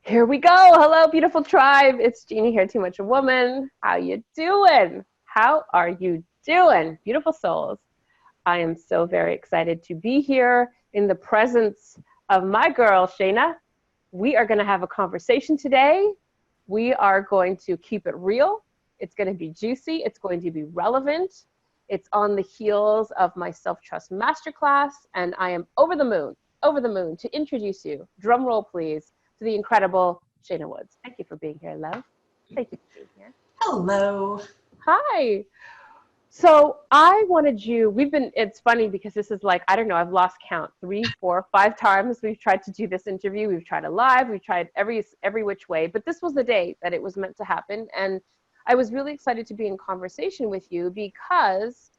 Here we go. Hello, beautiful tribe. It's Jeannie here, Too Much a Woman. How you doing? How are you doing? Beautiful souls. I am so very excited to be here in the presence of my girl, Shaneh. We are going to have a conversation today. We are going to keep it real. It's going to be juicy. It's going to be relevant. It's on the heels of my self-trust masterclass, and I am over the moon to introduce you, drum roll please, to the incredible Shaneh Woods. Thank you for being here, love. Thank you for being here. Hello. Hi. So I wanted you, it's funny because this is like, I don't know, I've lost count, 3, 4, 5 times we've tried to do this interview. We've tried it live, we've tried every which way, but this was the day that it was meant to happen. And I was really excited to be in conversation with you because,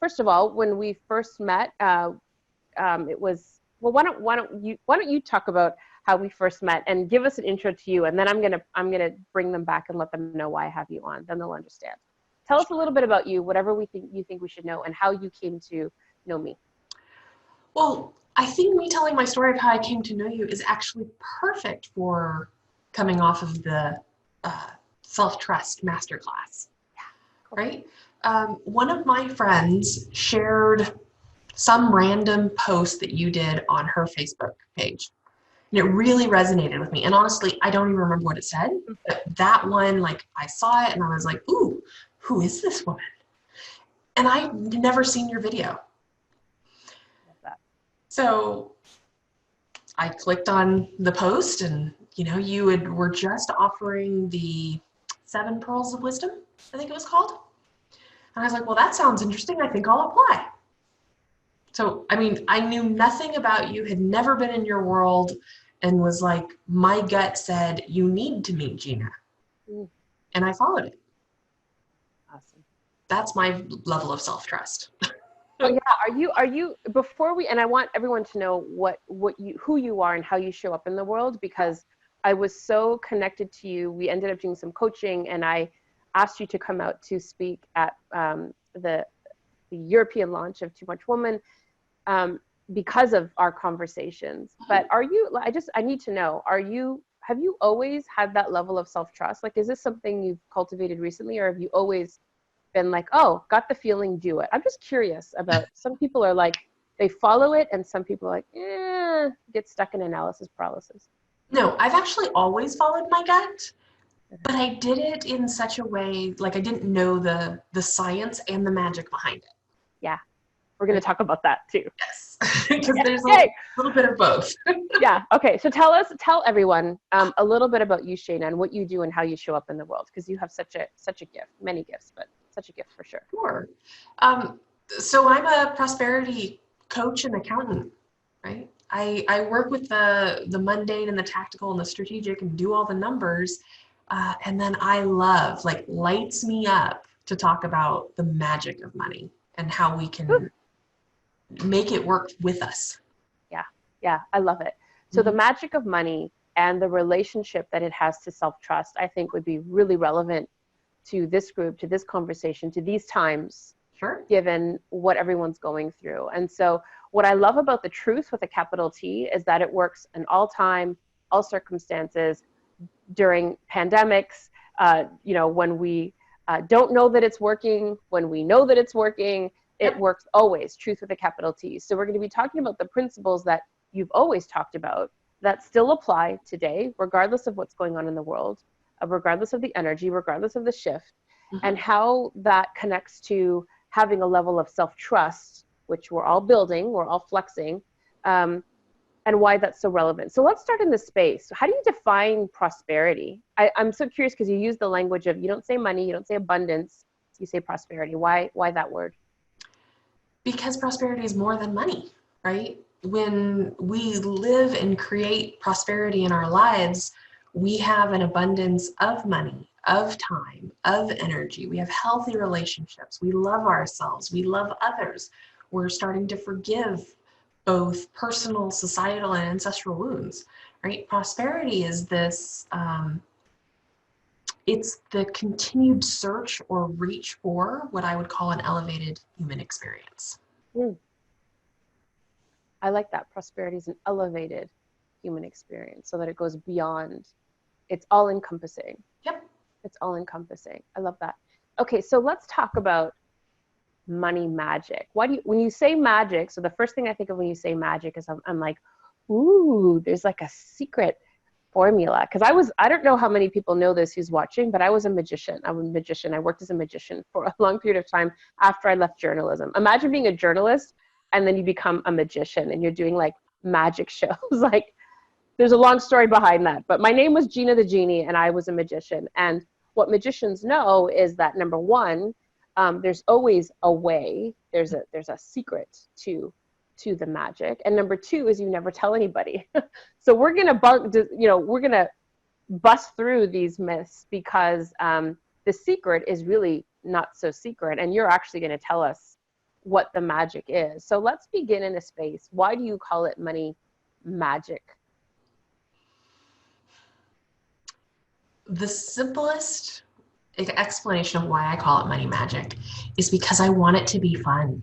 first of all, when we first met, it was, well, why don't you talk about how we first met and give us an intro to you, and then I'm gonna bring them back and let them know why I have you on. Then they'll understand. Tell us a little bit about you, whatever you think we should know, and how you came to know me. Well, I think me telling my story of how I came to know you is actually perfect for coming off of the self-trust masterclass. Yeah, cool. Right? One of my friends shared some random post that you did on her Facebook page. And it really resonated with me. And honestly, I don't even remember what it said, but that one, like, I saw it and I was like, ooh, who is this woman? And I'd never seen your video. Love that. So I clicked on the post and, you were just offering the 7 Pearls of Wisdom, I think it was called. And I was like, well, that sounds interesting. I think I'll apply. So, I knew nothing about you, had never been in your world, and was like, my gut said, you need to meet Gina. And I followed it. Awesome. That's my level of self-trust. Oh yeah, are you before we, and I want everyone to know who you are and how you show up in the world, because I was so connected to you. We ended up doing some coaching, and I asked you to come out to speak at the European launch of Too Much Woman, because of our conversations. But I need to know, have you always had that level of self-trust? Like, is this something you've cultivated recently, or have you always been like, oh, got the feeling, do it? I'm just curious about, some people are like, they follow it, and some people are like, get stuck in analysis paralysis. No, I've actually always followed my gut, but I did it in such a way, like I didn't know the science and the magic behind it. Yeah. We're going to talk about that too. Yes, because there's a little bit of both. Yeah. Okay. So tell everyone a little bit about you, Shaneh, and what you do and how you show up in the world, because you have such a gift, many gifts, but such a gift for sure. Sure. So I'm a prosperity coach and accountant, right? I work with the mundane and the tactical and the strategic and do all the numbers. And then I love, like, lights me up to talk about the magic of money and how we can make it work with us. Yeah, I love it. So the magic of money and the relationship that it has to self-trust, I think, would be really relevant to this group, to this conversation, to these times, Sure. Given what everyone's going through. And so what I love about the truth with a capital T is that it works in all time, all circumstances, during pandemics, when we don't know that it's working, when we know that it's working, it works always, truth with a capital T. So we're going to be talking about the principles that you've always talked about that still apply today, regardless of what's going on in the world, regardless of the energy, regardless of the shift, and how that connects to having a level of self-trust, which we're all building, we're all flexing, and why that's so relevant. So let's start in this space. How do you define prosperity? I'm so curious, because you use the language of, you don't say money, you don't say abundance, you say prosperity. Why that word? Because prosperity is more than money, right? When we live and create prosperity in our lives, we have an abundance of money, of time, of energy. We have healthy relationships. We love ourselves. We love others. We're starting to forgive both personal, societal, and ancestral wounds, right? Prosperity is this, it's the continued search or reach for what I would call an elevated human experience. I like that. Prosperity is an elevated human experience so that it goes beyond, it's all encompassing. Yep. It's all encompassing. I love that. Okay, so let's talk about money magic. Why do you, when you say magic, so the first thing I think of when you say magic is I'm like, ooh, there's like a secret formula. Because I don't know how many people know this who's watching, but I was a magician. I'm a magician. I worked as a magician for a long period of time after I left journalism. Imagine being a journalist and then you become a magician and you're doing like magic shows. Like, there's a long story behind that. But my name was Gina the Genie and I was a magician. And what magicians know is that, number one, there's always a way. There's a secret to the magic. And number two is you never tell anybody. So we're gonna bust through these myths because the secret is really not so secret, and you're actually going to tell us what the magic is. So let's begin in a space. Why do you call it money magic? The simplest explanation of why I call it money magic is because I want it to be fun,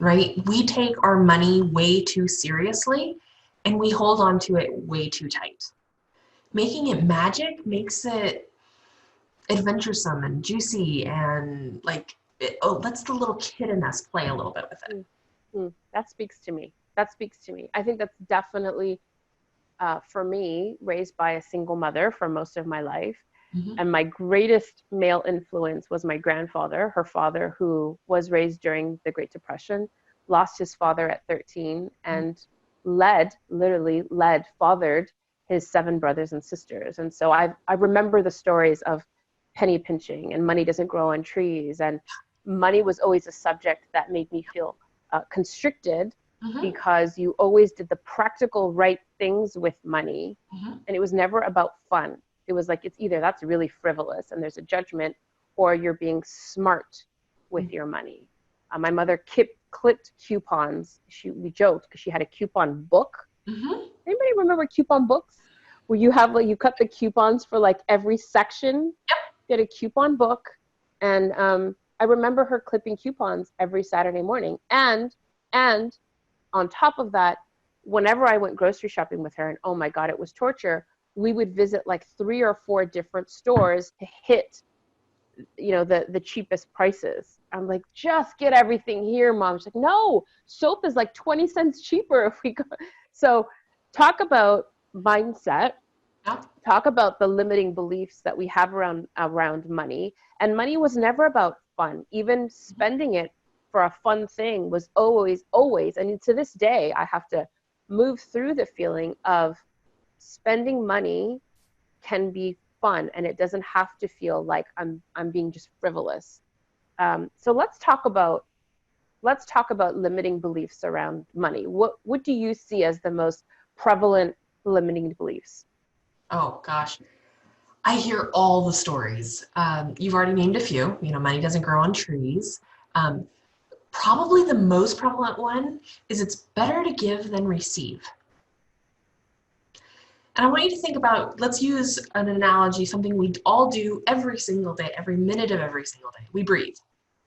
right? We take our money way too seriously and we hold on to it way too tight. Making it magic makes it adventuresome and juicy and like, lets the little kid in us play a little bit with it. That speaks to me. That speaks to me. I think that's definitely, for me, raised by a single mother for most of my life. And my greatest male influence was my grandfather, her father, who was raised during the Great Depression, lost his father at 13, and fathered his 7 brothers and sisters. And so I remember the stories of penny pinching and money doesn't grow on trees. And money was always a subject that made me feel constricted because you always did the practical right things with money. And it was never about fun. It was like, it's either that's really frivolous and there's a judgment, or you're being smart with your money. My mother clipped coupons. We joked because she had a coupon book. Anybody remember coupon books? Where you have you cut the coupons for like every section? Yep. You had a coupon book. And I remember her clipping coupons every Saturday morning. And on top of that, whenever I went grocery shopping with her, and oh my God, it was torture, we would visit like 3 or 4 different stores to hit, the cheapest prices. I'm like, just get everything here, Mom. She's like, no, soap is like 20 cents cheaper if we go. So talk about mindset. Talk about the limiting beliefs that we have around money. And money was never about fun. Even spending it for a fun thing was always, and to this day, I have to move through the feeling of spending money can be fun, and it doesn't have to feel like I'm being just frivolous. So let's talk about limiting beliefs around money. What do you see as the most prevalent limiting beliefs? Oh gosh, I hear all the stories. You've already named a few. Money doesn't grow on trees. Probably the most prevalent one is it's better to give than receive. And I want you to think about, let's use an analogy, something we all do every single day, every minute of every single day. We breathe.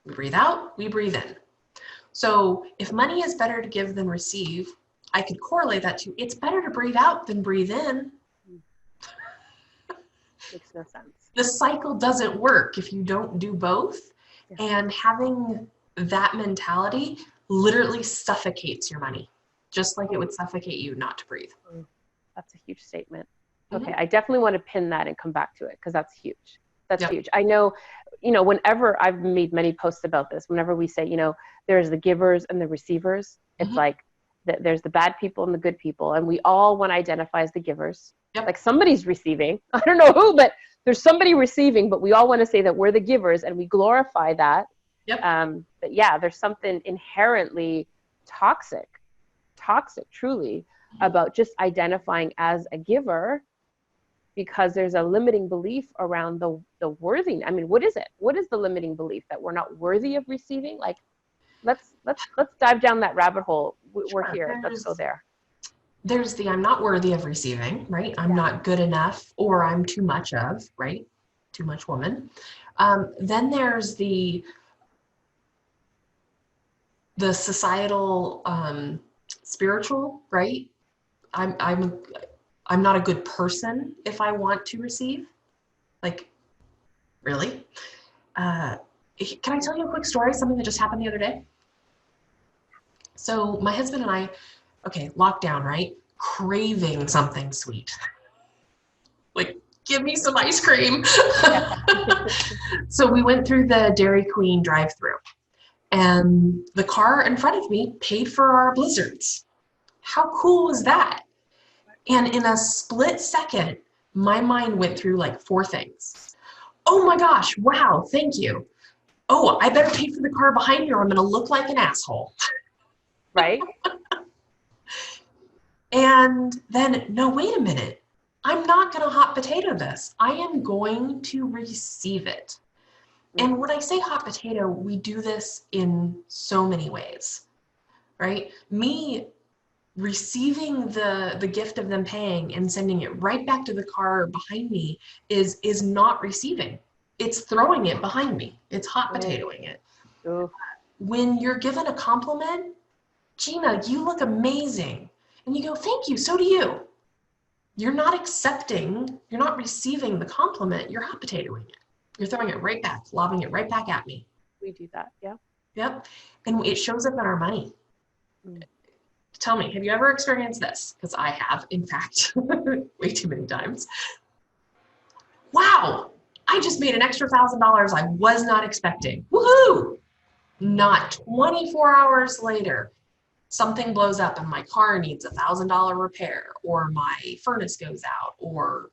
We breathe out, we breathe in. So if money is better to give than receive, I could correlate that to it's better to breathe out than breathe in. Makes no sense. The cycle doesn't work if you don't do both. Yeah. And having that mentality literally suffocates your money, just like it would suffocate you not to breathe. That's a huge statement. Okay, I definitely want to pin that and come back to it because that's huge. That's huge. I know, whenever I've made many posts about this, whenever we say, there's the givers and the receivers, it's like there's the bad people and the good people. And we all want to identify as the givers. Like somebody's receiving. I don't know who, but there's somebody receiving, but we all want to say that we're the givers and we glorify that. But yeah, there's something inherently toxic truly about just identifying as a giver, because there's a limiting belief around the worthy. I mean, what is it? What is the limiting belief that we're not worthy of receiving? Like, let's dive down that rabbit hole. We're here. Let's go there. There's the I'm not worthy of receiving, right? I'm not good enough, or I'm too much of, right? Too much woman. Then there's the societal, spiritual, right? I'm not a good person if I want to receive. Like, really? Can I tell you a quick story? Something that just happened the other day. So my husband and I, okay, lockdown, right? Craving something sweet. Like, give me some ice cream. So we went through the Dairy Queen drive-through, and the car in front of me paid for our blizzards. How cool was that? And in a split second, my mind went through like 4 things. Oh my gosh, wow, thank you. Oh, I better pay for the car behind me or I'm going to look like an asshole. Right? And then, no, wait a minute. I'm not going to hot potato this. I am going to receive it. And when I say hot potato, we do this in so many ways, right? Me receiving the gift of them paying and sending it right back to the car behind me is not receiving. It's throwing it behind me. It's hot potatoing it. Ooh. When you're given a compliment, Gina, you look amazing. And you go, thank you, so do you. You're not accepting, you're not receiving the compliment, you're hot potatoing it. You're throwing it right back, lobbing it right back at me. We do that, yeah. Yep. And it shows up in our money. Tell me, have you ever experienced this? Because I have, in fact, way too many times. Wow, I just made an extra $1,000 I was not expecting. Woohoo! Not 24 hours later, something blows up and my car needs $1,000 repair, or my furnace goes out, or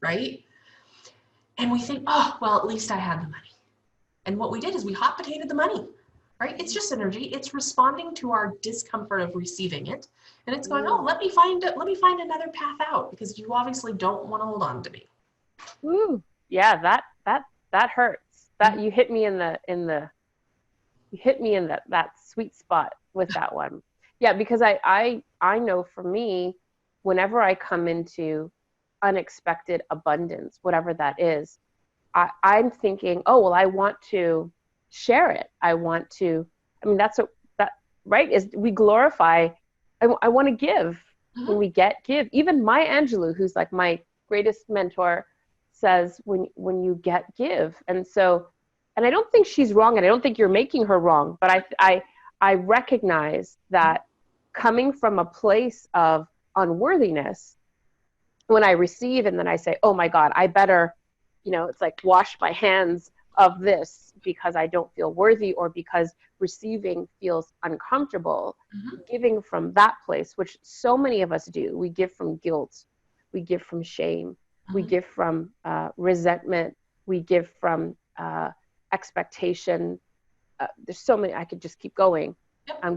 right? And we think, oh, well, at least I had the money. And what we did is we hot potatoed the money, right? It's just energy. It's responding to our discomfort of receiving it. And it's going, oh, let me find another path out, because you obviously don't want to hold on to me. Woo. Yeah, that hurts. That you hit me in that sweet spot with that one. Yeah, because I know for me, whenever I come into unexpected abundance, whatever that is, I'm thinking, oh, well, I want to share it. I mean, that's that, right? Is we glorify, I want to give. When we give. Even Maya Angelou, who's like my greatest mentor, says, when you get, give. And so, and I don't think she's wrong, and I don't think you're making her wrong, but I recognize that coming from a place of unworthiness, when I receive and then I say, oh my God, I better, it's like wash my hands of this because I don't feel worthy, or because receiving feels uncomfortable. Giving from that place, which so many of us do. We give from guilt. We give from shame. We give from resentment. We give from expectation. There's so many, I could just keep going.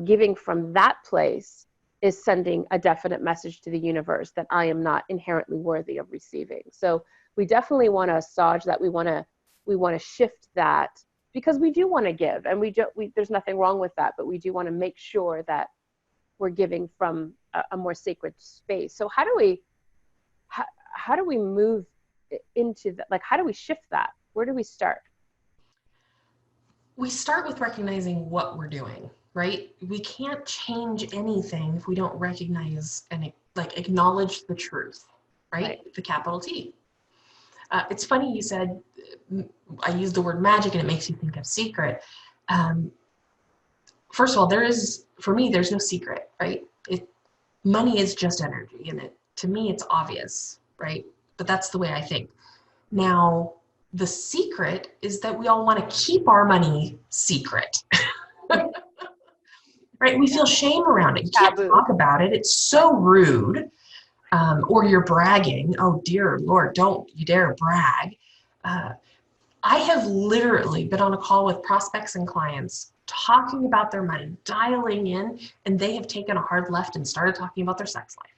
Giving from that place is sending a definite message to the universe that I am not inherently worthy of receiving. So we definitely want to massage that. We want to shift that, because we do want to give, and there's nothing wrong with that, but we do want to make sure that we're giving from a more sacred space. So how do we move into that? Like, how do we shift that? Where do we start? We start with recognizing what we're doing, right? We can't change anything if we don't recognize and acknowledge the truth, right? The capital T. It's funny you said, I used the word magic and it makes you think of secret. First of all, for me, there's no secret, right? Money is just energy, and to me, it's obvious, right? But that's the way I think. Now, the secret is that we all want to keep our money secret. Right? We feel shame around it. You can't talk about it. It's so rude. Or you're bragging. Oh, dear Lord, don't you dare brag. I have literally been on a call with prospects and clients talking about their money, dialing in, and they have taken a hard left and started talking about their sex life.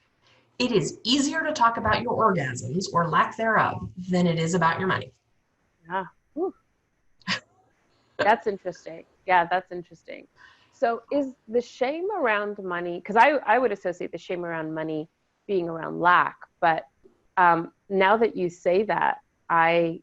It is easier to talk about your orgasms or lack thereof than it is about your money. Yeah. That's interesting. Yeah, that's interesting. So is the shame around money, because I would associate the shame around money being around lack, but now that you say that, I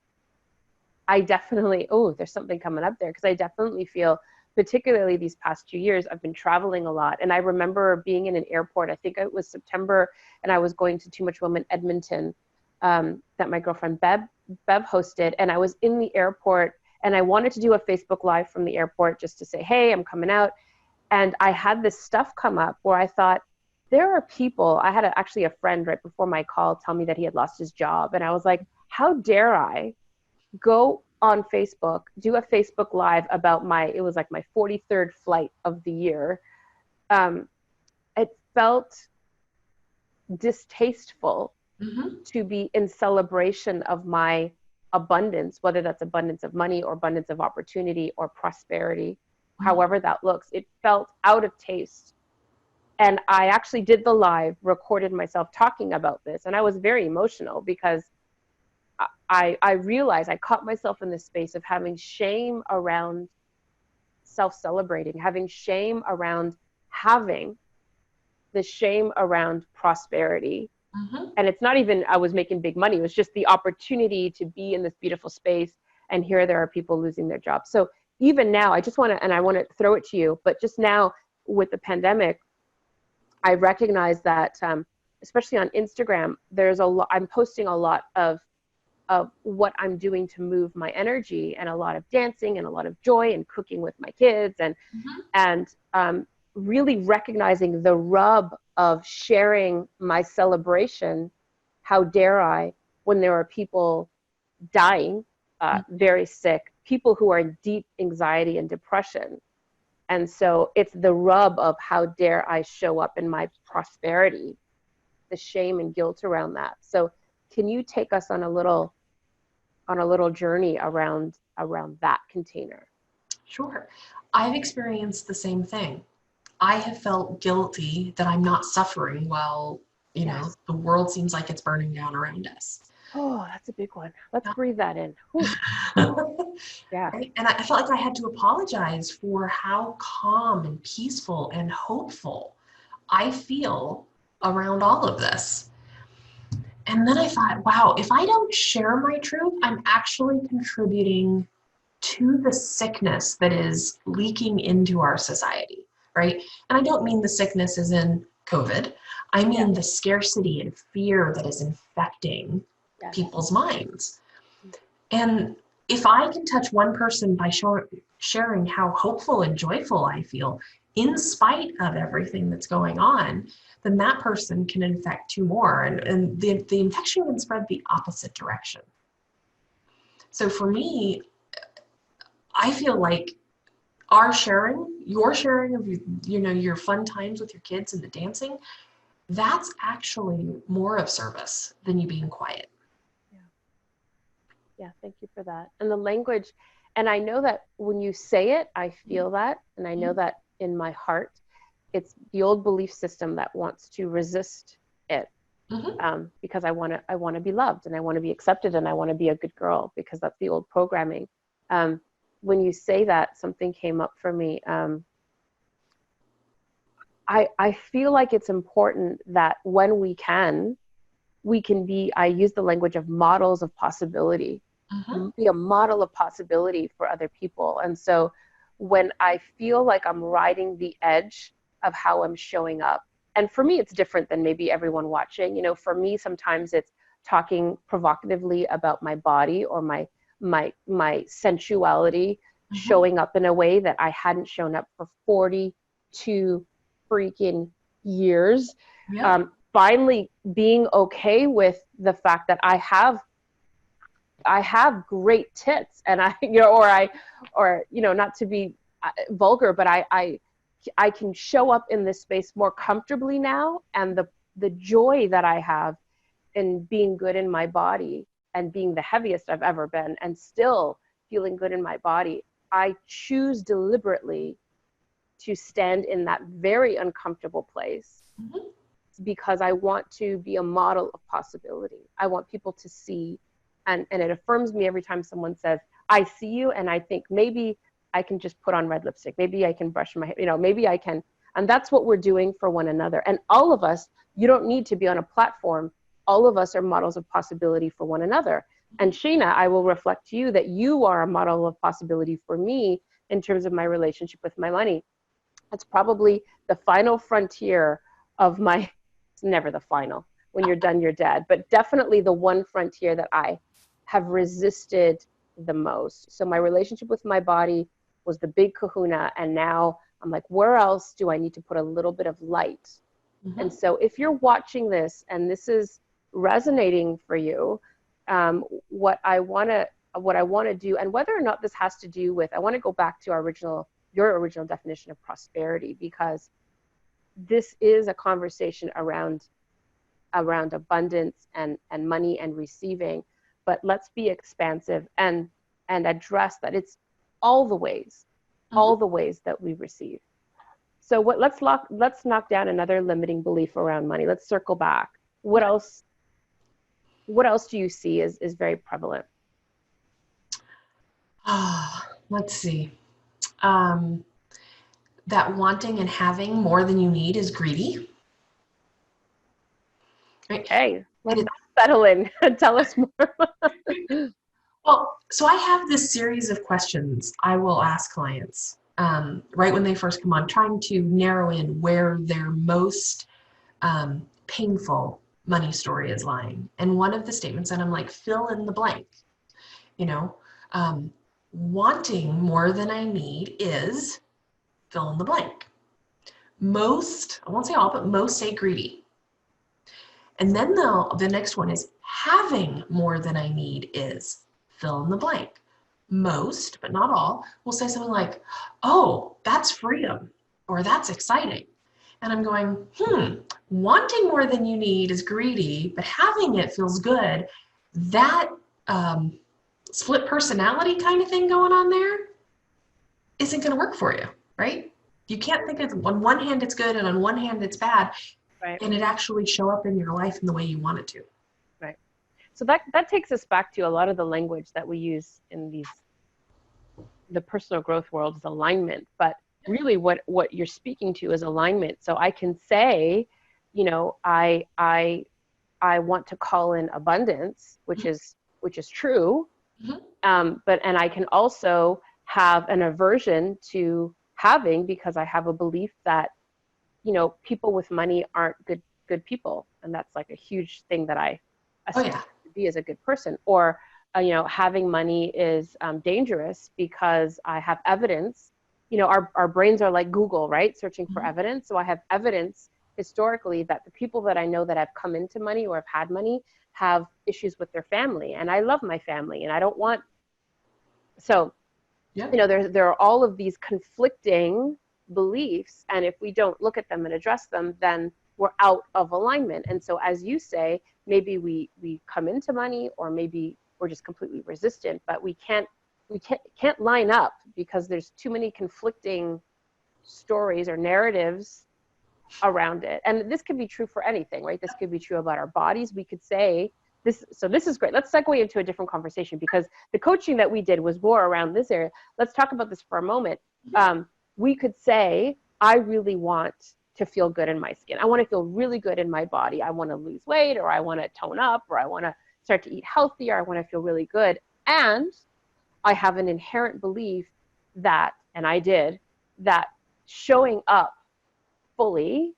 definitely, there's something coming up there, because I definitely feel particularly these past 2 years, I've been traveling a lot. And I remember being in an airport, I think it was September, and I was going to Too Much Woman Edmonton, that my girlfriend Bev hosted. And I was in the airport and I wanted to do a Facebook Live from the airport just to say, hey, I'm coming out. And I had this stuff come up where I thought, there are people, I had actually a friend right before my call tell me that he had lost his job. And I was like, how dare I go on Facebook, do a Facebook Live about it was like my 43rd flight of the year. It felt distasteful to be in celebration of my abundance, whether that's abundance of money or abundance of opportunity or prosperity, however that looks. It felt out of taste. And I actually did the live, recorded myself talking about this. And I was very emotional because I realized I caught myself in this space of having shame around self-celebrating, having shame around having, the shame around prosperity. And it's not even I was making big money. It was just the opportunity to be in this beautiful space. And here there are people losing their jobs. So even now, I want to throw it to you, but just now with the pandemic, I recognize that, especially on Instagram, I'm posting a lot of what I'm doing to move my energy, and a lot of dancing and a lot of joy and cooking with my kids, and really recognizing the rub of sharing my celebration. How dare I, when there are people dying, very sick, people who are in deep anxiety and depression. And so it's the rub of how dare I show up in my prosperity, the shame and guilt around that. So can you take us on a little journey around that container? Sure. I've experienced the same thing. I have felt guilty that I'm not suffering while, Yes. the world seems like it's burning down around us. Oh, that's a big one. Let's breathe that in. Yeah. Right? And I felt like I had to apologize for how calm and peaceful and hopeful I feel around all of this. And then I thought, wow, if I don't share my truth, I'm actually contributing to the sickness that is leaking into our society, right? And I don't mean the sickness as in COVID. I mean the scarcity and fear that is infecting people's minds. And if I can touch one person by sharing how hopeful and joyful I feel in spite of everything that's going on, then that person can infect two more. And the infection can spread the opposite direction. So for me, I feel like your sharing of your fun times with your kids and the dancing, that's actually more of service than you being quiet. Yeah, thank you for that. And the language, and I know that when you say it, I feel that, and I know that in my heart, it's the old belief system that wants to resist it, because I want to be loved, and I want to be accepted, and I want to be a good girl, because that's the old programming. When you say that, something came up for me. I feel like it's important that when we can be, I use the language of models of possibility, be a model of possibility for other people. And so when I feel like I'm riding the edge of how I'm showing up, and for me, it's different than maybe everyone watching. For me, sometimes it's talking provocatively about my body or my sensuality, showing up in a way that I hadn't shown up for 42 freaking years. Finally being okay with the fact that I have great tits, and not to be vulgar, but I can show up in this space more comfortably now, and the joy that I have in being good in my body and being the heaviest I've ever been and still feeling good in my body, I choose deliberately to stand in that very uncomfortable place, because I want to be a model of possibility. I want people to see, and it affirms me every time someone says, I see you, and I think maybe I can just put on red lipstick. Maybe I can brush my hair, maybe I can. And that's what we're doing for one another. And all of us, you don't need to be on a platform. All of us are models of possibility for one another. And Shaneh, I will reflect to you that you are a model of possibility for me, in terms of my relationship with my money. It's probably the final frontier of my, it's never the final. When you're done, you're dead. But definitely the one frontier that I have resisted the most. So my relationship with my body was the big kahuna. And now I'm like, where else do I need to put a little bit of light? Mm-hmm. And so if you're watching this and this is resonating for you, what I want to do, and whether or not this has to do with, I want to go back to your original definition of prosperity, because this is a conversation around abundance and money and receiving. But let's be expansive and address that it's all the ways that we receive. So let's knock down another limiting belief around money. Let's circle back. What else do you see is very prevalent? Let's see. That wanting and having more than you need is greedy. Right? Hey, let's settle in. Tell us more. Well, so I have this series of questions I will ask clients right when they first come on, trying to narrow in where their most painful money story is lying. And one of the statements that I'm like, fill in the blank, wanting more than I need is fill in the blank. Most, I won't say all, but most say greedy. And then the next one is having more than I need is fill in the blank. Most, but not all, will say something like, oh, that's freedom, or that's exciting. And I'm going, wanting more than you need is greedy, but having it feels good. That split personality kind of thing going on there isn't going to work for you, right? You can't think of, on one hand it's good and on one hand it's bad, right, and it actually show up in your life in the way you want it to. Right. So that takes us back to a lot of the language that we use in the personal growth world is alignment, but really what you're speaking to is alignment. So I can say, I want to call in abundance, which is true. Mm-hmm. And I can also have an aversion to having, because I have a belief that, people with money aren't good people. And that's like a huge thing that I aspire to be as a good person. Or, having money is dangerous because I have evidence. Our brains are like Google, right? Searching for evidence. So I have evidence historically that the people that I know that have come into money or have had money have issues with their family. And I love my family and I don't want, so, there are all of these conflicting beliefs. And if we don't look at them and address them, then we're out of alignment. And so as you say, maybe we come into money, or maybe we're just completely resistant, but we can't line up because there's too many conflicting stories or narratives around it. And this could be true for anything, right? This could be true about our bodies. We could say this. So this is great. Let's segue into a different conversation, because the coaching that we did was more around this area. Let's talk about this for a moment. We could say, I really want to feel good in my skin. I want to feel really good in my body. I want to lose weight, or I want to tone up, or I want to start to eat healthier. I want to feel really good. And I have an inherent belief that, and I did, that showing up fully,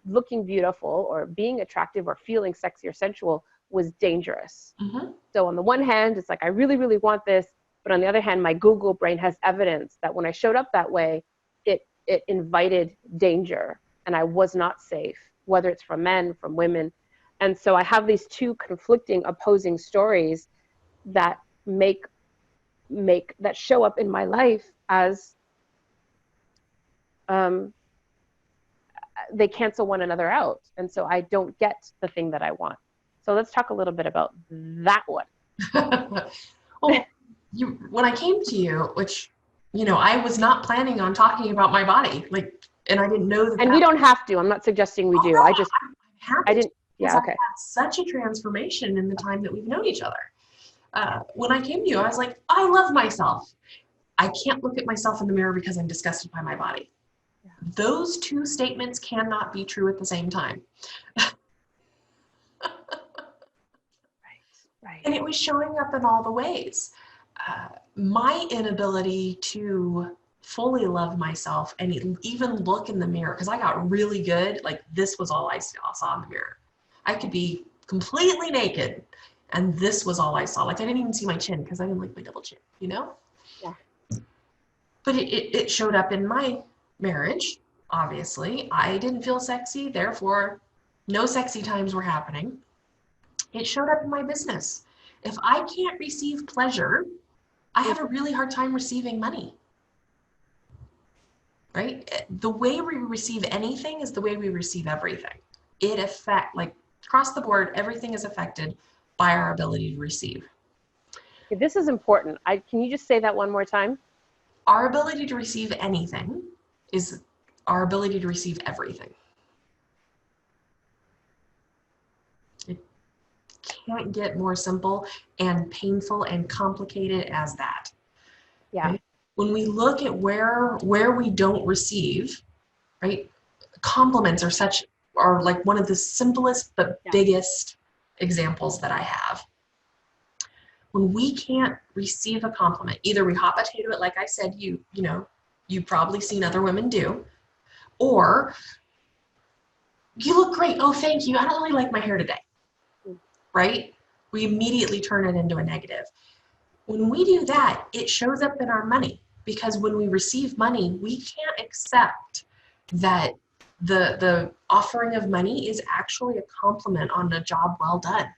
looking beautiful or being attractive or feeling sexy or sensual was dangerous. Mm-hmm. So on the one hand, it's like, I really, really want this. But on the other hand, my Google brain has evidence that when I showed up that way, it invited danger and I was not safe, whether it's from men, from women. And so I have these two conflicting, opposing stories that that show up in my life as they cancel one another out. And so I don't get the thing that I want. So let's talk a little bit about that one. Well, when I came to you, which, I was not planning on talking about my body, and I didn't know that. And we don't have to. I'm not suggesting we do. No, I didn't. Yeah. Okay. I've had such a transformation in the time that we've known each other. When I came to you, I was like, I love myself. I can't look at myself in the mirror because I'm disgusted by my body. Yeah. Those two statements cannot be true at the same time. Right. And it was showing up in all the ways. my inability to fully love myself and even look in the mirror, because I got really good, like this was all I saw in the mirror. I could be completely naked and this was all I saw. Like I didn't even see my chin because I didn't like my double chin, you know? Yeah. But it showed up in my marriage, obviously. I didn't feel sexy, therefore no sexy times were happening. It showed up in my business. If I can't receive pleasure, I have a really hard time receiving money, right? The way we receive anything is the way we receive everything. Like across the board, everything is affected by our ability to receive. This is important. Can you just say that one more time? Our ability to receive anything is our ability to receive everything. It can't get more simple and painful and complicated as that. Yeah. Right? When we look at where we don't receive, right? Compliments are like one of the simplest but biggest examples that I have. When we can't receive a compliment, either we hot potato it, like I said, you've probably seen other women do, or you look great. Oh, thank you. I don't really like my hair today, right? We immediately turn it into a negative. When we do that, it shows up in our money, because when we receive money, we can't accept that the offering of money is actually a compliment on a job well done.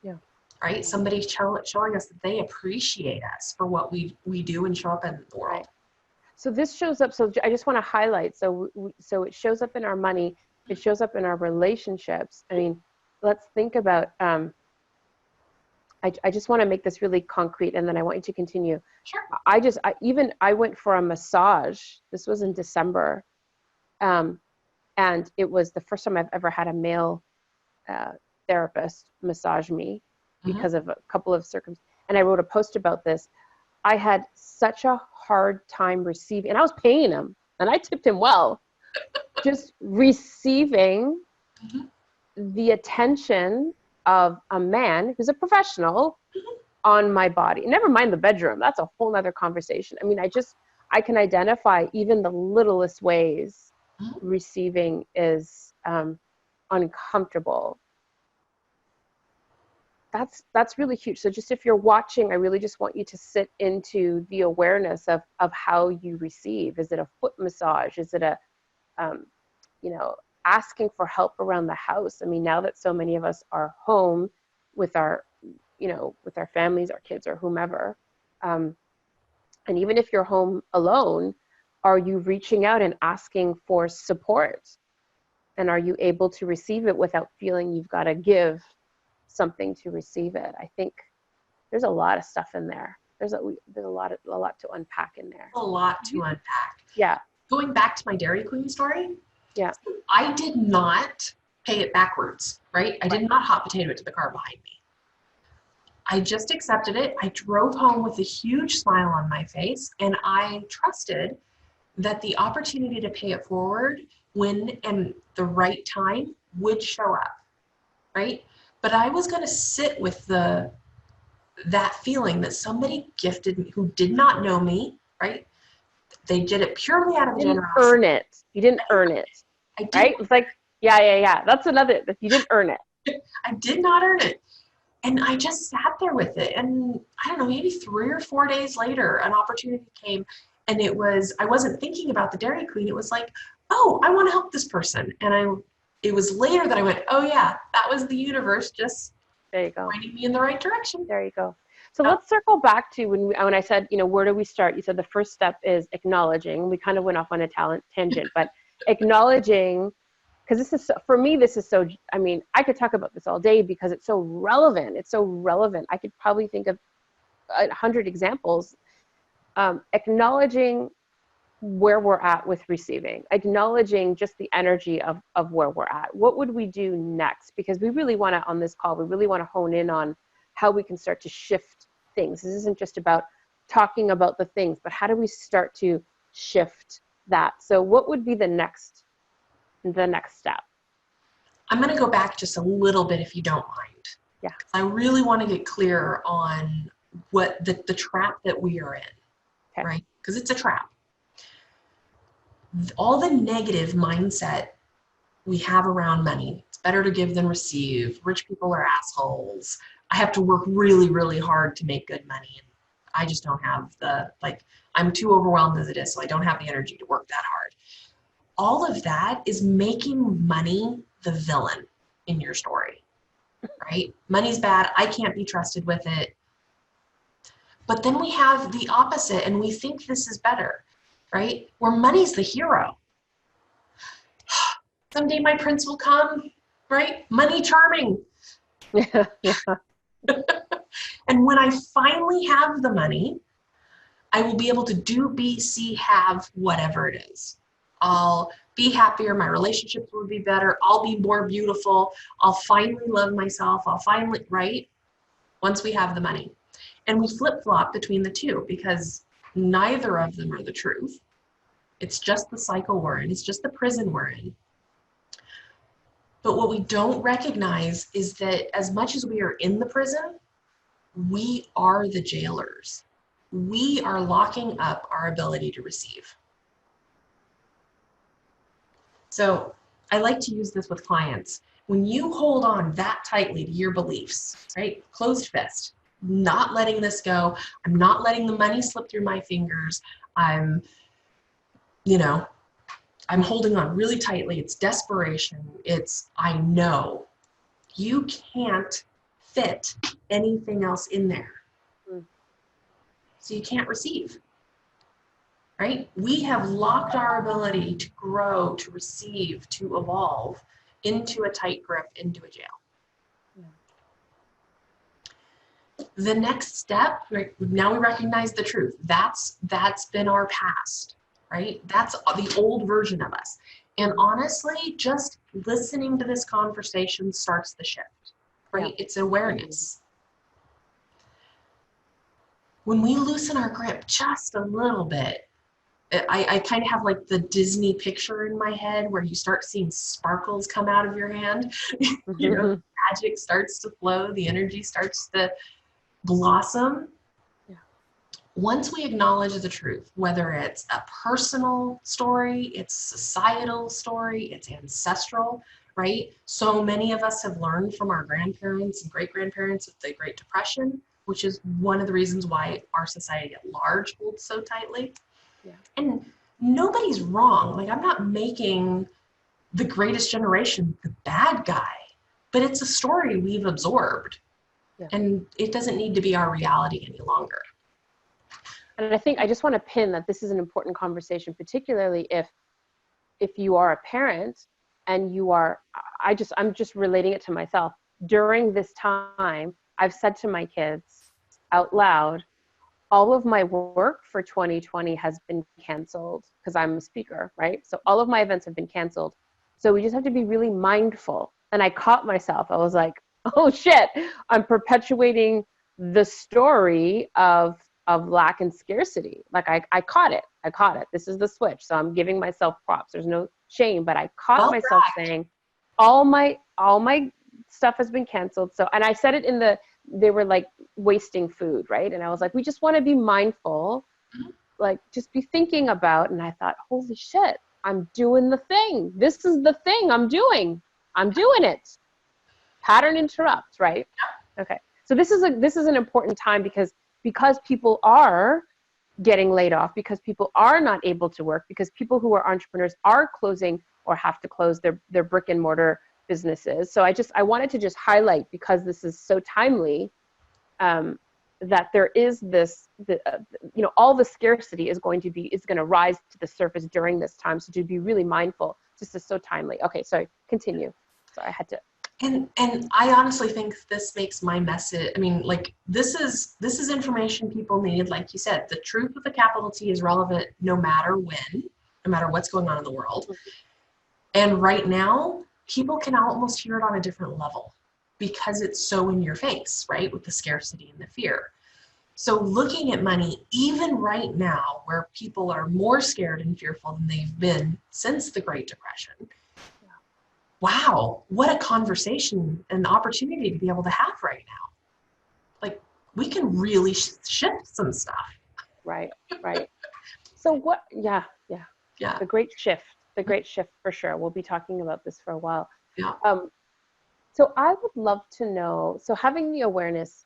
Yeah. Right? Somebody showing us that they appreciate us for what we do and show up in the world. Right. So this shows up. So I just want to highlight. So it shows up in our money. It shows up in our relationships. I mean, let's think about. I just want to make this really concrete, and then I want you to continue. Sure. I went for a massage. This was in December, and it was the first time I've ever had a male therapist massage me because of a couple of circumstances. And I wrote a post about this. I had such a hard time receiving, and I was paying him, and I tipped him well, just receiving the attention of a man who's a professional on my body. Never mind the bedroom. That's a whole nother conversation. I mean, I can identify even the littlest ways receiving is uncomfortable. That's really huge. So just if you're watching, I really just want you to sit into the awareness of how you receive. Is it a foot massage? Is it a, asking for help around the house? I mean, now that so many of us are home with our families, our kids, or whomever, and even if you're home alone, are you reaching out and asking for support? And are you able to receive it without feeling you've got to give something to receive it? I think there's a lot of stuff in there. There's a lot to unpack in there. A lot to unpack. Yeah. Going back to my Dairy Queen story. Yeah. I did not pay it backwards, right? I did not hot potato it to the car behind me. I just accepted it. I drove home with a huge smile on my face, and I trusted that the opportunity to pay it forward when and the right time would show up, right? But I was going to sit with that feeling that somebody gifted me who did not know me, right? They did it purely out of generosity. Earn it. You didn't earn it. I did. Right? It's like, yeah. That's another, you didn't earn it. I did not earn it. And I just sat there with it. And I don't know, maybe 3 or 4 days later, an opportunity came, and I wasn't thinking about the Dairy Queen. It was like, oh, I want to help this person. And it was later that I went, oh yeah, that was the universe just there you go, pointing me in the right direction. There you go. So let's circle back to when I said, where do we start? You said the first step is acknowledging. We kind of went off on a tangent, but acknowledging, because for me, I could talk about this all day because it's so relevant. It's so relevant. I could probably think of 100 examples. Acknowledging where we're at with receiving, acknowledging just the energy of where we're at. What would we do next? Because we really want to, on this call, we really want to hone in on how we can start to shift things. This isn't just about talking about the things, but how do we start to shift that? So what would be the next step? I'm going to go back just a little bit, if you don't mind. Yeah. I really want to get clear on what the trap that we are in, Okay. right? Because it's a trap. All the negative mindset we have around money. It's better to give than receive. Rich people are assholes. I have to work really, really hard to make good money. And I just don't have I'm too overwhelmed as it is, so I don't have the energy to work that hard. All of that is making money the villain in your story, right? Money's bad. I can't be trusted with it. But then we have the opposite, and we think this is better, right? Where money's the hero. Someday my prince will come, right? Money charming. Yeah. And when I finally have the money, I will be able to do, be, see, have whatever it is. I'll be happier. My relationships will be better. I'll be more beautiful. I'll finally love myself. I'll finally, right? Once we have the money. And we flip-flop between the two because neither of them are the truth. It's just the cycle we're in. It's just the prison we're in. But what we don't recognize is that as much as we are in the prison, we are the jailers. We are locking up our ability to receive. So I like to use this with clients. When you hold on that tightly to your beliefs, right? Closed fist, not letting this go. I'm not letting the money slip through my fingers. I'm holding on really tightly. It's desperation. I know. You can't fit anything else in there. So you can't receive, right? We have locked our ability to grow, to receive, to evolve into a tight grip, into a jail. The next step, right, now we recognize the truth. That's been our past, right? That's the old version of us. And honestly, just listening to this conversation starts the shift, right? Yeah. It's awareness. When we loosen our grip just a little bit, I kind of have like the Disney picture in my head where you start seeing sparkles come out of your hand. Magic starts to flow, the energy starts to blossom. Yeah. Once we acknowledge the truth, whether it's a personal story, it's societal story, it's ancestral, right? So many of us have learned from our grandparents and great-grandparents of the Great Depression, which is one of the reasons why our society at large holds so tightly. Yeah. And nobody's wrong. Like, I'm not making the greatest generation the bad guy, but it's a story we've absorbed. Yeah. And it doesn't need to be our reality any longer. And I think I just want to pin that this is an important conversation, particularly if you are a parent and I'm just relating it to myself. During this time, I've said to my kids out loud, all of my work for 2020 has been canceled because I'm a speaker, right? So all of my events have been canceled. So we just have to be really mindful. And I caught myself. I was like, oh shit, I'm perpetuating the story of lack and scarcity. Like I caught it. This is the switch. So I'm giving myself props. There's no shame, but I caught myself saying, all my stuff has been canceled. So, and I said it they were like wasting food, right? And I was like, we just want to be mindful, like just be thinking about, and I thought, holy shit, I'm doing the thing. This is the thing I'm doing it. Pattern interrupt, right? Okay. So this is an important time because people are getting laid off, because people are not able to work, because people who are entrepreneurs are closing or have to close their brick and mortar businesses. So I wanted to just highlight, because this is so timely, that there is all the scarcity is going to rise to the surface during this time. So to be really mindful, this is so timely. Okay, sorry, continue. Sorry, I had to. And I honestly think this makes my message, I mean, like, this is information people need. Like you said, the truth with a capital T is relevant no matter when, no matter what's going on in the world. And right now, people can almost hear it on a different level because it's so in your face, right? With the scarcity and the fear. So looking at money, even right now, where people are more scared and fearful than they've been since the Great Depression, wow, what a conversation and opportunity to be able to have right now. Like, we can really shift some stuff. Right. Right. So what, yeah, yeah. Yeah. The great shift for sure. We'll be talking about this for a while. Yeah. So I would love to know, so having the awareness,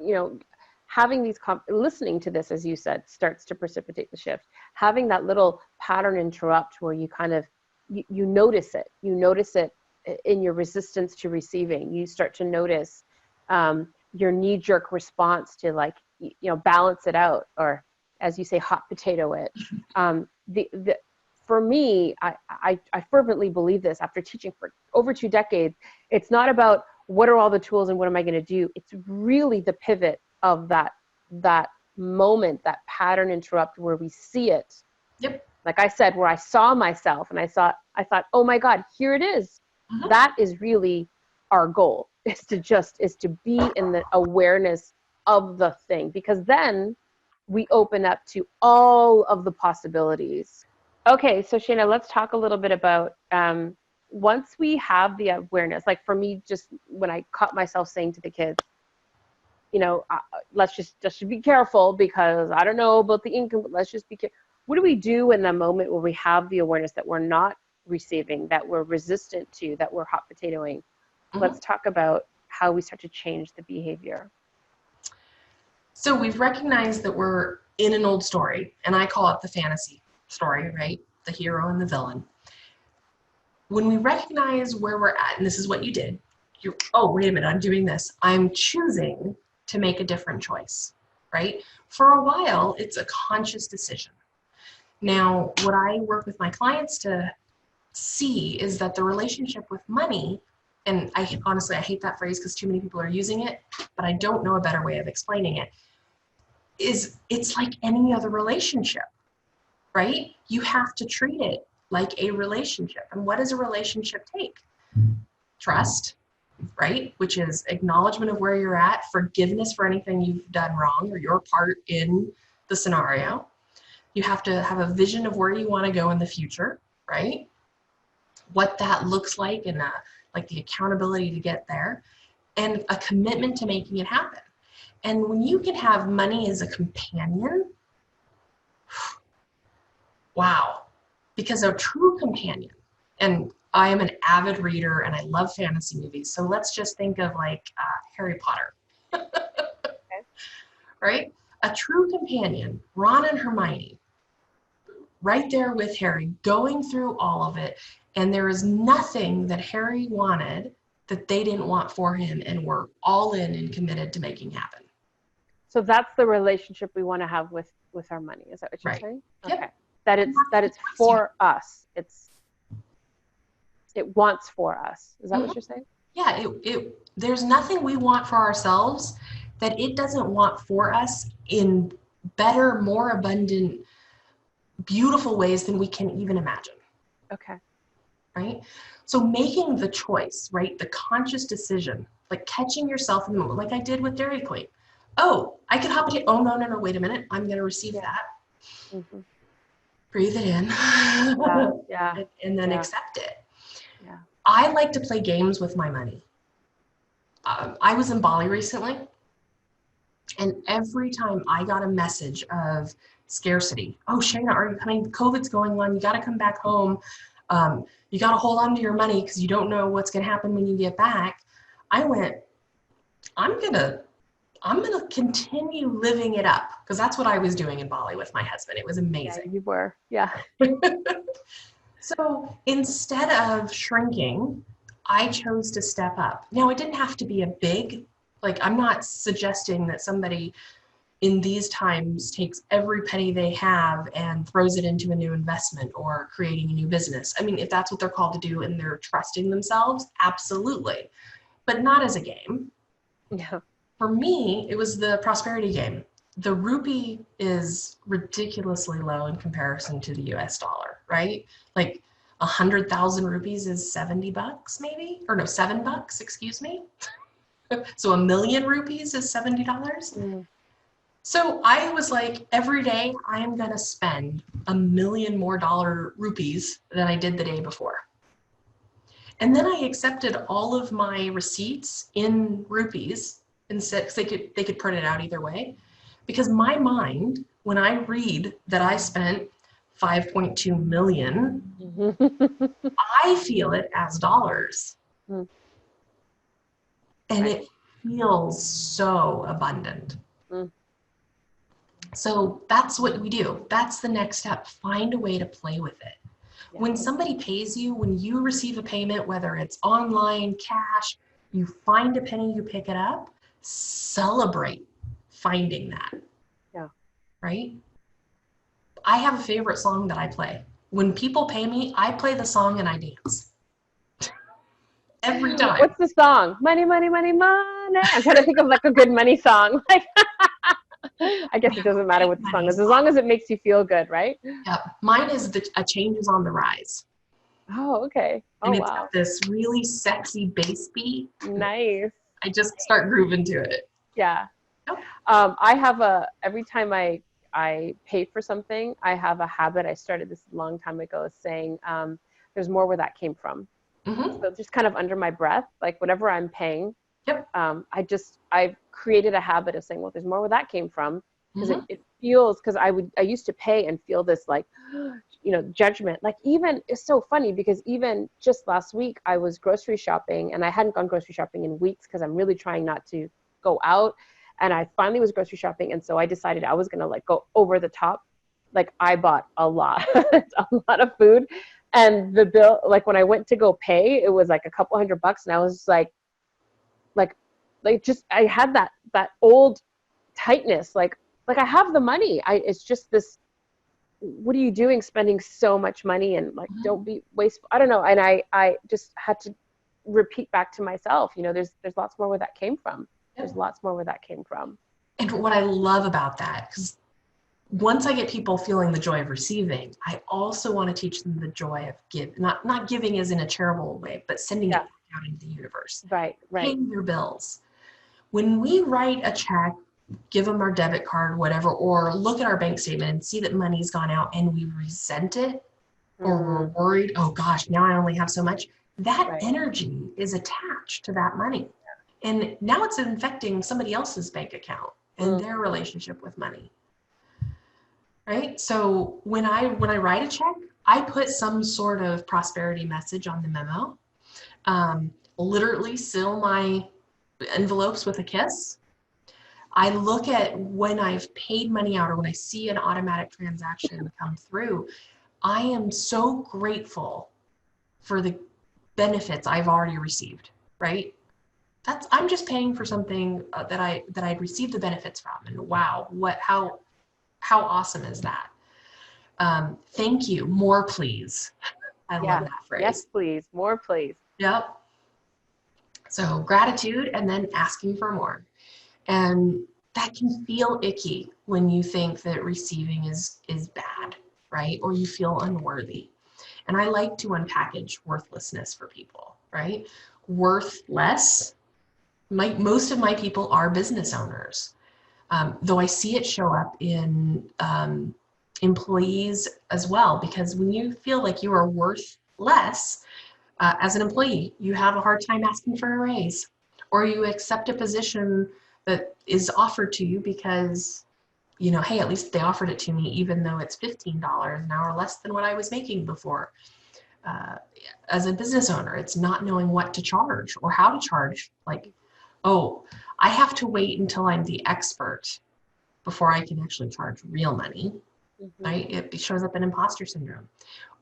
you know, having these, listening to this, as you said, starts to precipitate the shift. Having that little pattern interrupt where you kind of, you notice it. You notice it in your resistance to receiving. You start to notice your knee-jerk response to, like, balance it out, or as you say, hot potato it. For me, I fervently believe this after teaching for over 2 decades. It's not about what are all the tools and what am I going to do. It's really the pivot of that moment, that pattern interrupt where we see it. Yep. Like I said, where I saw myself and I thought, oh my God, here it is. That is really our goal, is to be in the awareness of the thing, because then we open up to all of the possibilities. Okay, so Shaneh, let's talk a little bit about once we have the awareness. Like for me, just when I caught myself saying to the kids, let's just be careful, because I don't know about the income, but let's just be careful. What do we do in the moment where we have the awareness that we're not receiving, that we're resistant to, that we're hot potatoing? Let's talk about how we start to change the behavior. So we've recognized that we're in an old story, and I call it the fantasy story, right? The hero and the villain. When we recognize where we're at, and this is what you did, oh, wait a minute, I'm doing this. I'm choosing to make a different choice, right? For a while, it's a conscious decision. Now, what I work with my clients to see is that the relationship with money, and honestly, I hate that phrase because too many people are using it, but I don't know a better way of explaining it, it's like any other relationship, right? You have to treat it like a relationship. And what does a relationship take? Trust, right? Which is acknowledgement of where you're at, forgiveness for anything you've done wrong or your part in the scenario. You have to have a vision of where you want to go in the future, right? What that looks like, and like the accountability to get there, and a commitment to making it happen. And when you can have money as a companion, wow, because a true companion, and I am an avid reader and I love fantasy movies. So let's just think of like Harry Potter, Okay. Right? A true companion, Ron and Hermione, right there with Harry, going through all of it. And there is nothing that Harry wanted that they didn't want for him, and were all in and committed to making happen. So that's the relationship we want to have with our money. Is that what you're saying? Yep. Okay. That it's for us. It wants for us. Is that what you're saying? Yeah, there's nothing we want for ourselves that it doesn't want for us in better, more abundant, beautiful ways than we can even imagine. Okay. Right? So making the choice, right? The conscious decision, like catching yourself in the moment, like I did with Dairy Queen. Oh, I could hop it. Oh, no, wait a minute. I'm going to receive that. Mm-hmm. Breathe it in. Yeah. And then accept it. Yeah. I like to play games with my money. I was in Bali recently, and every time I got a message of scarcity, oh, Shaneh, are you coming? COVID's going on. You got to come back home. You got to hold on to your money because you don't know what's going to happen when you get back. I went, I'm going to continue living it up, because that's what I was doing in Bali with my husband. It was amazing. Yeah, you were. Yeah. So instead of shrinking, I chose to step up. Now, it didn't have to be a big, like, I'm not suggesting that somebody in these times takes every penny they have and throws it into a new investment or creating a new business. I mean, if that's what they're called to do and they're trusting themselves, absolutely. But not as a game. Yeah. For me, it was the prosperity game. The rupee is ridiculously low in comparison to the US dollar, right? Like 100,000 rupees is $70 maybe, or no, $7, excuse me. So 1 million rupees is $70. Mm. So I was like, every day I am going to spend $1 million more rupees than I did the day before. And then I accepted all of my receipts in rupees instead, 'cause they could print it out either way. Because my mind, when I read that I spent 5.2 million, I feel it as dollars. Mm. And Right. it feels so abundant. Mm. So that's what we do. That's the next step. Find a way to play with it. Yeah. When somebody pays you, when you receive a payment, whether it's online, cash, you find a penny, you pick it up, celebrate finding that. Yeah. Right? I have a favorite song that I play. When people pay me, I play the song and I dance. Every time. What's the song? Money, money, money, money. I'm trying to think of like a good money song. Like, I guess it doesn't matter what the song is, as long as it makes you feel good, right? Yep. Mine is A Change is on the Rise. Oh, okay. Oh, And it's wow. got this really sexy bass beat. Nice. I just start grooving to it. Yeah. Yep. I have every time I pay for something, I have a habit. I started this a long time ago saying, there's more where that came from. Mm-hmm. So just kind of under my breath, like whatever I'm paying, Yep. I've created a habit of saying, well, there's more where that came from. Because Mm-hmm. it feels, because I used to pay and feel this like, judgment. Like even, it's so funny because even just last week I was grocery shopping and I hadn't gone grocery shopping in weeks because I'm really trying not to go out. And I finally was grocery shopping. And so I decided I was going to like go over the top. Like I bought a lot, a lot of food. And the bill, like when I went to go pay, it was like a couple $100. And I was just like just, I had that old tightness. Like I have the money. It's just this, what are you doing spending so much money, and like, don't be wasteful. I don't know. And I just had to repeat back to myself, there's lots more where that came from. There's lots more where that came from. And what I love about that, because once I get people feeling the joy of receiving, I also want to teach them the joy of not giving as in a charitable way, but sending it out into the universe. Right. Paying your bills. When we write a check, give them our debit card, whatever, or look at our bank statement and see that money's gone out and we resent it, or we're worried, oh gosh, now I only have so much, that energy is attached to that money. And now it's infecting somebody else's bank account and their relationship with money. Right? So when I write a check, I put some sort of prosperity message on the memo. Literally seal my envelopes with a kiss. I look at when I've paid money out or when I see an automatic transaction come through, I am so grateful for the benefits I've already received, right? I'm just paying for something that I'd received the benefits from, and wow, how awesome is that? Thank you, more please. I love that phrase. Yes, please, more please. Yep. So gratitude and then asking for more. And that can feel icky when you think that receiving is bad, right? Or you feel unworthy. And I like to unpackage worthlessness for people, right? Worthless. Most of my people are business owners, though I see it show up in employees as well, because when you feel like you are worth less as an employee, you have a hard time asking for a raise, or you accept a position that is offered to you because, hey, at least they offered it to me, even though it's $15 an hour less than what I was making before. As a business owner, it's not knowing what to charge or how to charge. Like, oh, I have to wait until I'm the expert before I can actually charge real money, right? It shows up in imposter syndrome.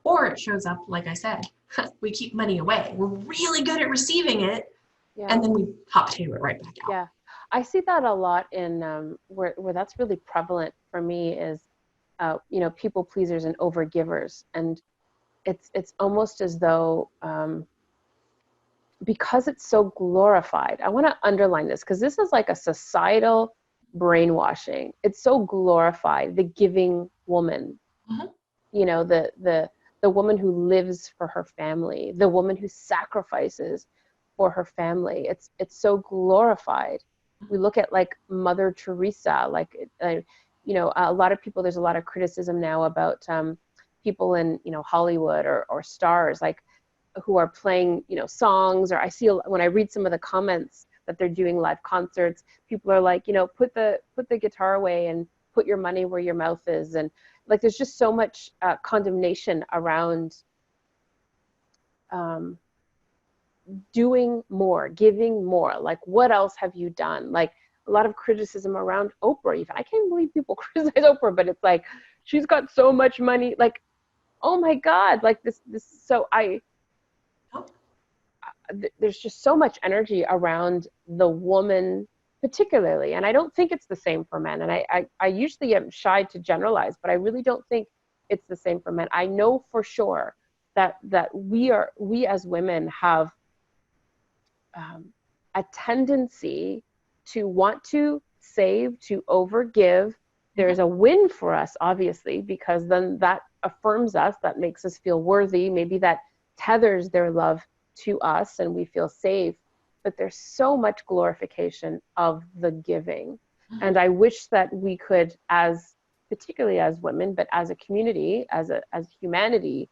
Or it shows up, like I said, we keep money away. We're really good at receiving it, and then we hot-potato it right back out. Yeah, I see that a lot in where that's really prevalent for me is, people pleasers and overgivers. And it's almost as though, because it's so glorified, I want to underline this because this is like a societal brainwashing. It's so glorified, the giving woman, the woman who lives for her family, the woman who sacrifices for her family. It's so glorified. We look at like Mother Teresa, like, a lot of people, there's a lot of criticism now about people in, Hollywood or stars, like, who are playing, songs, or I see when I read some of the comments that they're doing live concerts. People are like, put the guitar away and put your money where your mouth is. And like, there's just so much condemnation around doing more, giving more. Like, what else have you done? Like, a lot of criticism around Oprah. Even I can't believe people criticize Oprah, but it's like, she's got so much money. Like, oh my God, like this. So there's just so much energy around the woman particularly. And I don't think it's the same for men. And I usually am shy to generalize, but I really don't think it's the same for men. I know for sure that we as women have a tendency to want to save, to overgive. There's a win for us, obviously, because then that affirms us, that makes us feel worthy. Maybe that tethers their love to us and we feel safe. But there's so much glorification of the giving. And I wish that we could, particularly as women, but as a community, as humanity,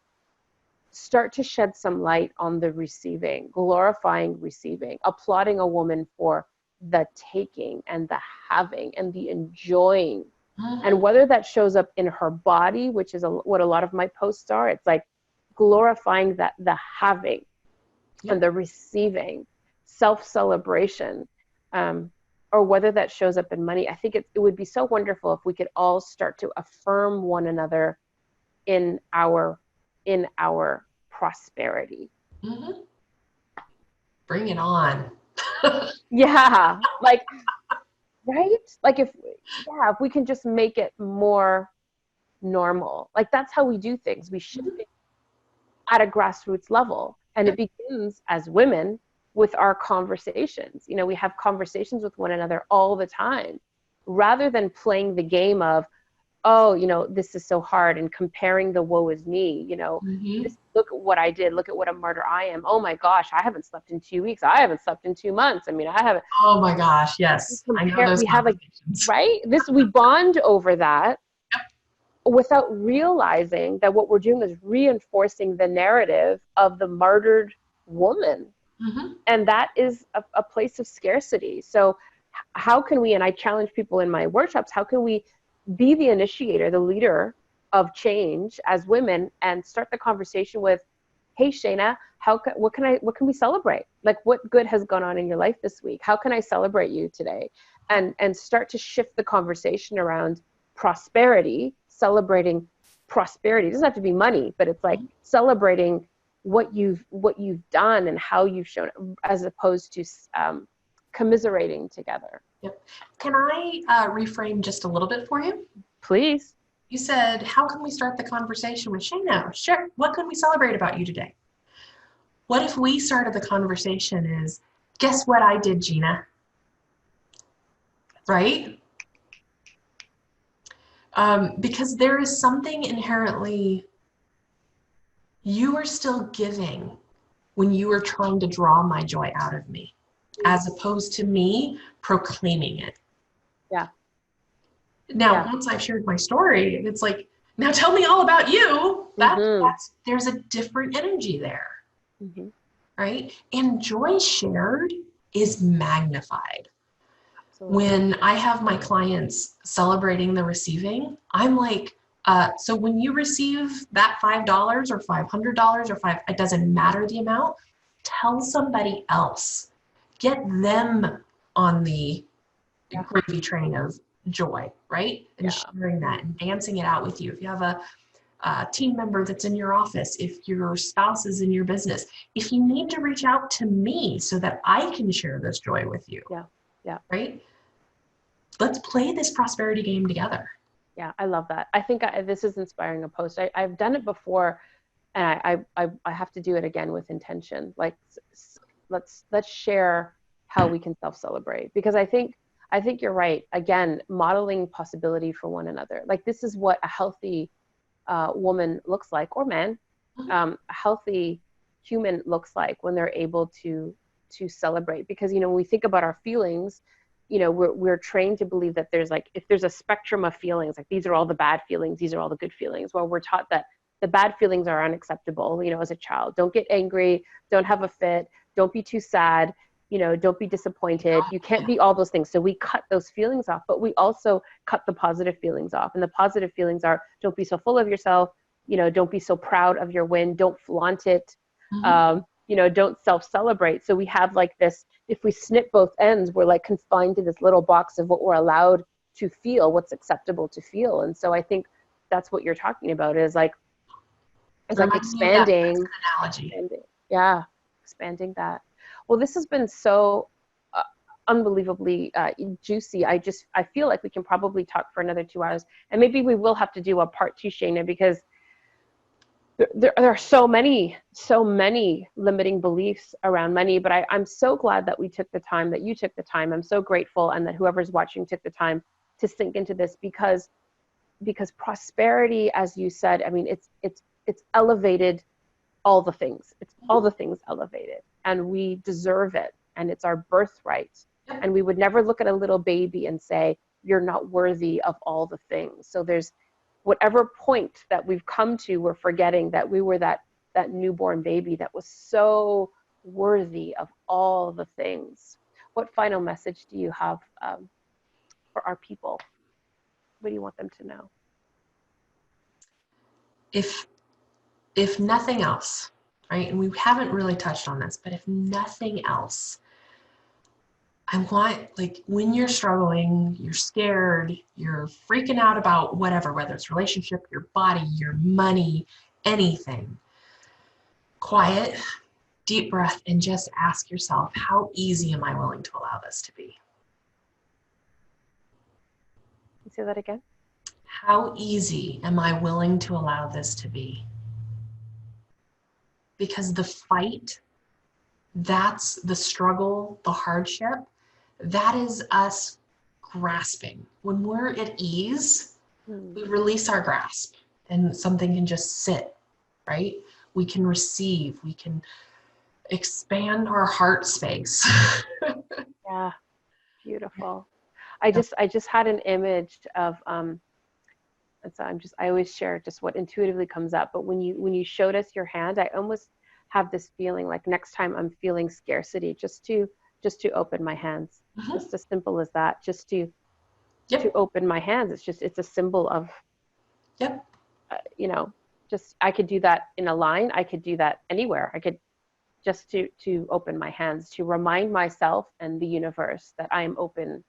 start to shed some light on the receiving, glorifying receiving, applauding a woman for the taking and the having and the enjoying. And whether that shows up in her body, which is what a lot of my posts are, it's like glorifying the having and the receiving, self-celebration, or whether that shows up in money. I think it would be so wonderful if we could all start to affirm one another in our prosperity. Bring it on. Yeah, like, right? Like if we can just make it more normal. Like, that's how we do things. We should be at a grassroots level. And it begins as women with our conversations. We have conversations with one another all the time, rather than playing the game of, oh, this is so hard, and comparing the woe is me, look at what I did, look at what a martyr I am. Oh my gosh, I haven't slept in 2 weeks. I haven't slept in 2 months. I mean, I haven't. Oh my gosh, yes. I know those conversations. Right? We bond over that without realizing that what we're doing is reinforcing the narrative of the martyred woman. And that is a place of scarcity. So how can we, and I challenge people in my workshops, how can we be the initiator, the leader of change as women, and start the conversation with, hey, Shaneh, what can we celebrate? Like, what good has gone on in your life this week? How can I celebrate you today? And start to shift the conversation around prosperity, celebrating prosperity. It doesn't have to be money, but it's like celebrating what you've done and how you've shown it, as opposed to commiserating together. Yep. Can I reframe just a little bit for you? Please. You said, how can we start the conversation with Shaneh? Sure. What can we celebrate about you today? What if we started the conversation is, guess what I did, Gina? Right? Because there is something inherently, you are still giving when you are trying to draw my joy out of me, as opposed to me proclaiming it. Yeah. Now, once I've shared my story, it's like, now tell me all about you. There's a different energy there, right? And joy shared is magnified. Absolutely. When I have my clients celebrating the receiving, I'm like, so when you receive that $5 or $500 or it doesn't matter the amount, tell somebody else. Get them on the gravy train of joy, right? And sharing that and dancing it out with you. If you have a team member that's in your office, if your spouse is in your business, if you need to reach out to me so that I can share this joy with you. Yeah. Right? Let's play this prosperity game together. Yeah, I love that. I think this is inspiring a post. I've done it before, and I have to do it again with intention. Like, let's share how we can self-celebrate, because I think you're right. Again, modeling possibility for one another. Like, this is what a healthy woman looks like, or man, a healthy human looks like when they're able to celebrate. Because, when we think about our feelings, we're trained to believe that if there's a spectrum of feelings, like these are all the bad feelings, these are all the good feelings. Well, we're taught that the bad feelings are unacceptable, as a child. Don't get angry, don't have a fit, don't be too sad. don't be disappointed. You can't be all those things. So we cut those feelings off, but we also cut the positive feelings off. And the positive feelings are, don't be so full of yourself. Don't be so proud of your win. Don't flaunt it. Don't self-celebrate. So we have like this, if we snip both ends, we're like confined to this little box of what we're allowed to feel, what's acceptable to feel. And so I think that's what you're talking about is like, expanding. Yeah, expanding that. Well, this has been so unbelievably juicy. I feel like we can probably talk for another 2 hours, and maybe we will have to do a part 2, Shaneh, because there are so many limiting beliefs around money. But I'm so glad that we took the time, that you took the time. I'm so grateful, and that whoever's watching took the time to sink into this, because prosperity, as you said, I mean, it's elevated all the things. It's all the things elevated, and we deserve it, and it's our birthright. And we would never look at a little baby and say, you're not worthy of all the things. So there's whatever point that we've come to, we're forgetting that we were that newborn baby that was so worthy of all the things. What final message do you have for our people? What do you want them to know? If nothing else, right, and we haven't really touched on this, but if nothing else, I want, like, when you're struggling, you're scared, you're freaking out about whatever, whether it's relationship, your body, your money, anything, quiet, deep breath, and just ask yourself, how easy am I willing to allow this to be? Say that again. How easy am I willing to allow this to be? Because the fight, that's the struggle, the hardship, that is us grasping. When we're at ease, we release our grasp and something can just sit, right? We can receive, we can expand our heart space. Yeah, beautiful. I just had an image of and so I always share just what intuitively comes up. But when you showed us your hand, I almost have this feeling like next time I'm feeling scarcity, just to open my hands. Just as simple as that. Just to open my hands. It's a symbol of just I could do that in a line. I could do that anywhere. I could just to open my hands, to remind myself and the universe that I am open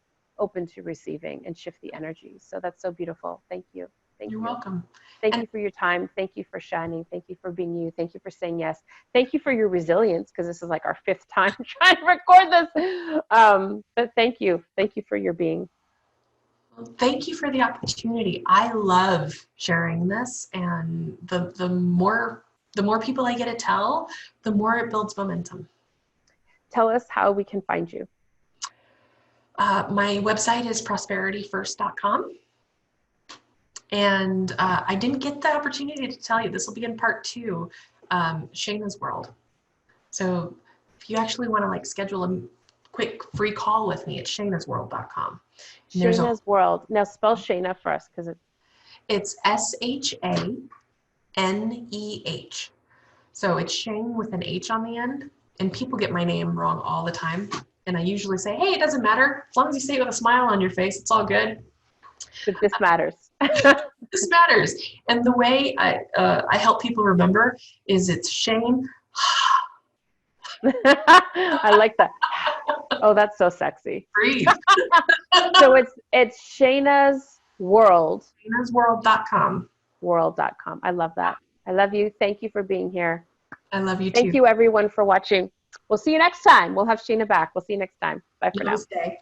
to receiving and shift the energy. So that's so beautiful. Thank you. You're welcome. Thank you for your time. Thank you for shining. Thank you for being you. Thank you for saying yes. Thank you for your resilience, because this is like our 5th time trying to record this. But thank you. Thank you for your being. Thank you for the opportunity. I love sharing this, and the more people I get to tell, the more it builds momentum. Tell us how we can find you. My website is prosperityfirst.com. And I didn't get the opportunity to tell you, this will be in part 2, Shaneh's World. So if you actually want to like schedule a quick free call with me, it's shanehsworld.com. Shaneh's World. Now spell Shaneh for us, because it's SHANEH. So it's Shane with an H on the end. And people get my name wrong all the time. And I usually say, hey, it doesn't matter. As long as you say it with a smile on your face, it's all good. But this matters. This matters. And the way I help people remember is it's Shane. I like that. Oh, that's so sexy. Breathe. So it's Shaneh's World. Shanehsworld.com. World.com. I love that. I love you. Thank you for being here. I love you too. Thank you everyone for watching. We'll see you next time. We'll have Shaneh back. We'll see you next time. Bye for now. Namaste.